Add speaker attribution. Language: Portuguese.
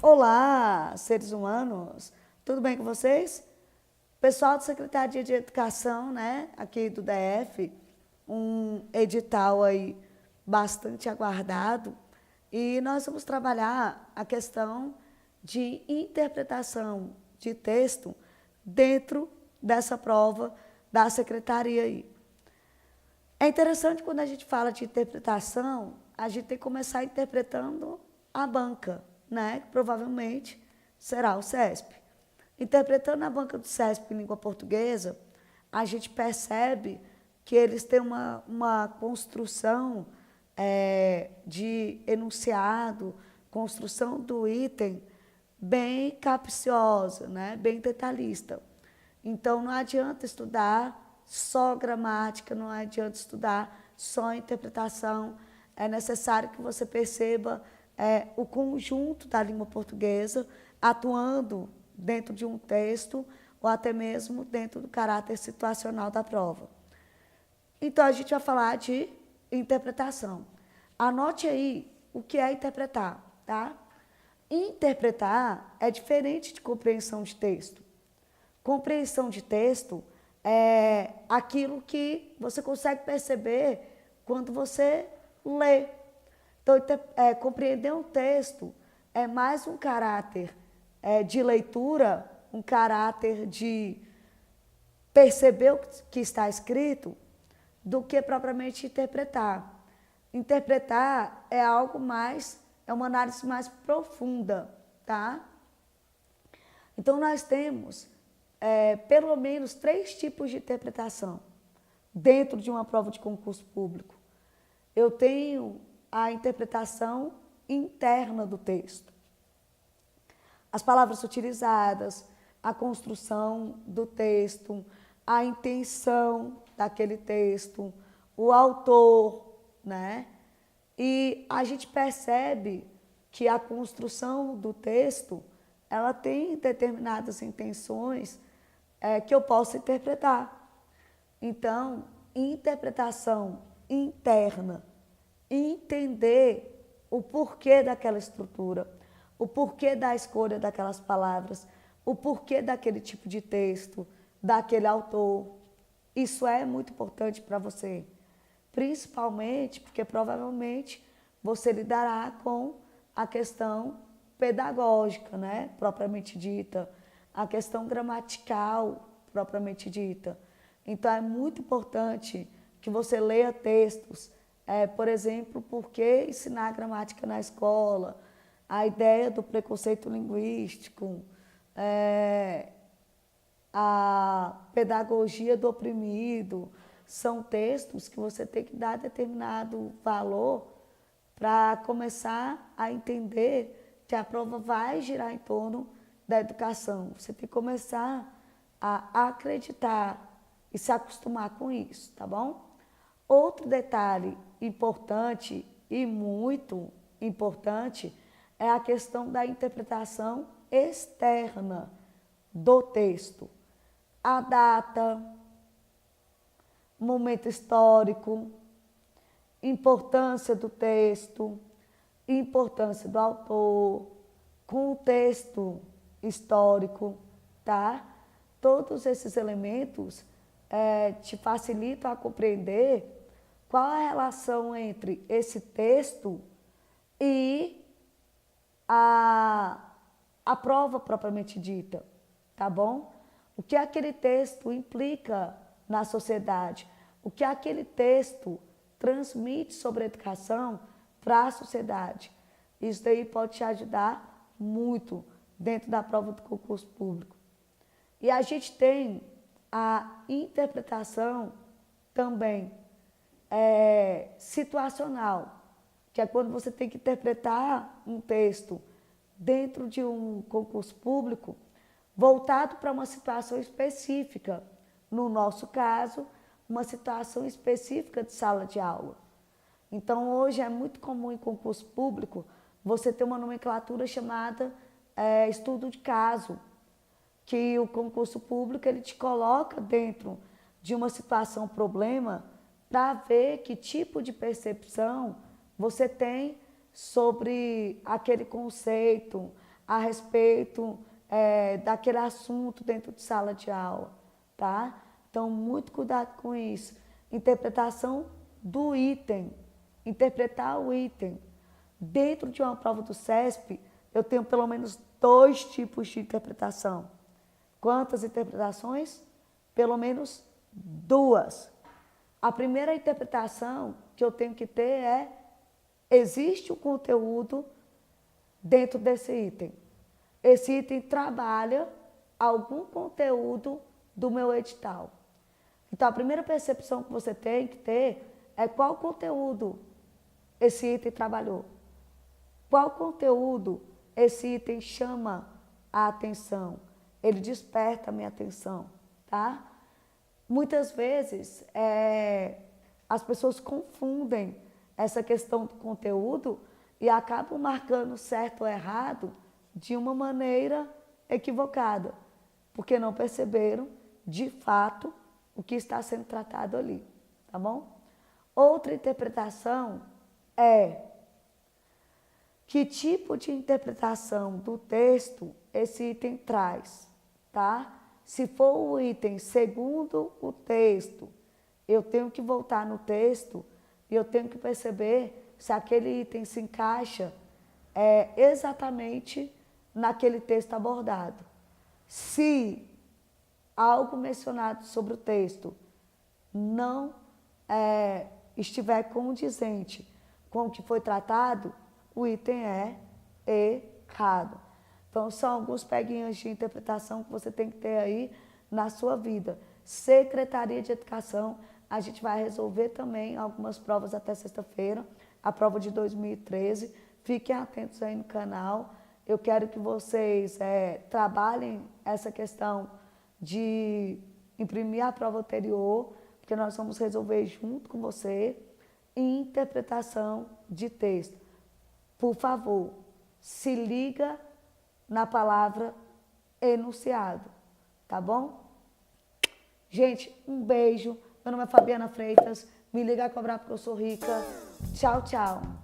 Speaker 1: Olá, seres humanos, tudo bem com vocês? Pessoal da Secretaria de Educação, né, aqui do DF, um edital aí bastante aguardado e nós vamos trabalhar a questão de interpretação de texto dentro dessa prova da Secretaria aí. É interessante quando a gente fala de interpretação, a gente tem que começar interpretando a banca, né? Que provavelmente será o CESP. Interpretando a banca do CESP em língua portuguesa, a gente percebe que eles têm uma construção de enunciado, construção do item bem capciosa, né? Bem detalhista. Então, não adianta estudar só gramática, não adianta estudar só interpretação. É necessário que você perceba o conjunto da língua portuguesa atuando dentro de um texto ou até mesmo dentro do caráter situacional da prova. Então, a gente vai falar de interpretação. Anote aí o que é interpretar, tá? Interpretar é diferente de compreensão de texto. Compreensão de texto é aquilo que você consegue perceber quando você lê. Então, compreender um texto é mais um caráter de leitura, um caráter de perceber o que está escrito, do que propriamente interpretar. Interpretar é algo mais, é uma análise mais profunda, tá? Então, nós temos pelo menos 3 tipos de interpretação dentro de uma prova de concurso público. Eu tenho a interpretação interna do texto. As palavras utilizadas, a construção do texto, a intenção daquele texto, o autor, né? E a gente percebe que a construção do texto, ela tem determinadas intenções que eu posso interpretar. Então, interpretação interna, entender o porquê daquela estrutura, o porquê da escolha daquelas palavras, o porquê daquele tipo de texto, daquele autor. Isso é muito importante para você, principalmente porque provavelmente você lidará com a questão pedagógica, né, propriamente dita, a questão gramatical, propriamente dita. Então, é muito importante que você leia textos, por exemplo, por que ensinar gramática na escola, a ideia do preconceito linguístico, a pedagogia do oprimido, são textos que você tem que dar determinado valor para começar a entender que a prova vai girar em torno da educação. Você tem que começar a acreditar e se acostumar com isso, tá bom? Outro detalhe importante e muito importante é a questão da interpretação externa do texto. A data, momento histórico, importância do texto, importância do autor, contexto histórico, tá? Todos esses elementos te facilitam a compreender qual a relação entre esse texto e a prova propriamente dita, tá bom? O que aquele texto implica na sociedade, o que aquele texto transmite sobre a educação para a sociedade. Isso daí pode te ajudar muito dentro da prova do concurso público. E a gente tem a interpretação também situacional, que é quando você tem que interpretar um texto dentro de um concurso público voltado para uma situação específica. No nosso caso, uma situação específica de sala de aula. Então, hoje é muito comum em concurso público você ter uma nomenclatura chamada estudo de caso, que o concurso público ele te coloca dentro de uma situação problema para ver que tipo de percepção você tem sobre aquele conceito, a respeito daquele assunto dentro de sala de aula, tá? Então, muito cuidado com isso. Interpretação do item, interpretar o item. Dentro de uma prova do CESP, eu tenho pelo menos 2 tipos de interpretação. Quantas interpretações? Pelo menos 2. A primeira interpretação que eu tenho que ter é: existe o conteúdo dentro desse item. Esse item trabalha algum conteúdo do meu edital. Então, a primeira percepção que você tem que ter é qual conteúdo esse item trabalhou. Qual conteúdo esse item chama a atenção. Ele desperta a minha atenção, tá? Muitas vezes, as pessoas confundem essa questão do conteúdo e acabam marcando certo ou errado de uma maneira equivocada, porque não perceberam, de fato, o que está sendo tratado ali, tá bom? Outra interpretação é: que tipo de interpretação do texto esse item traz, tá? Se for o item segundo o texto, eu tenho que voltar no texto e eu tenho que perceber se aquele item se encaixa exatamente naquele texto abordado. Se algo mencionado sobre o texto não estiver condizente com o que foi tratado, o item é errado. Então, são alguns peguinhos de interpretação que você tem que ter aí na sua vida. Secretaria de Educação, a gente vai resolver também algumas provas até sexta-feira, a prova de 2013. Fiquem atentos aí no canal. Eu quero que vocês trabalhem essa questão de imprimir a prova anterior, porque nós vamos resolver junto com você. Interpretação de texto. Por favor, se liga na palavra enunciado, tá bom? Gente, um beijo. Meu nome é Fabiana Freitas. Me liga a cobrar porque eu sou rica. Tchau, tchau.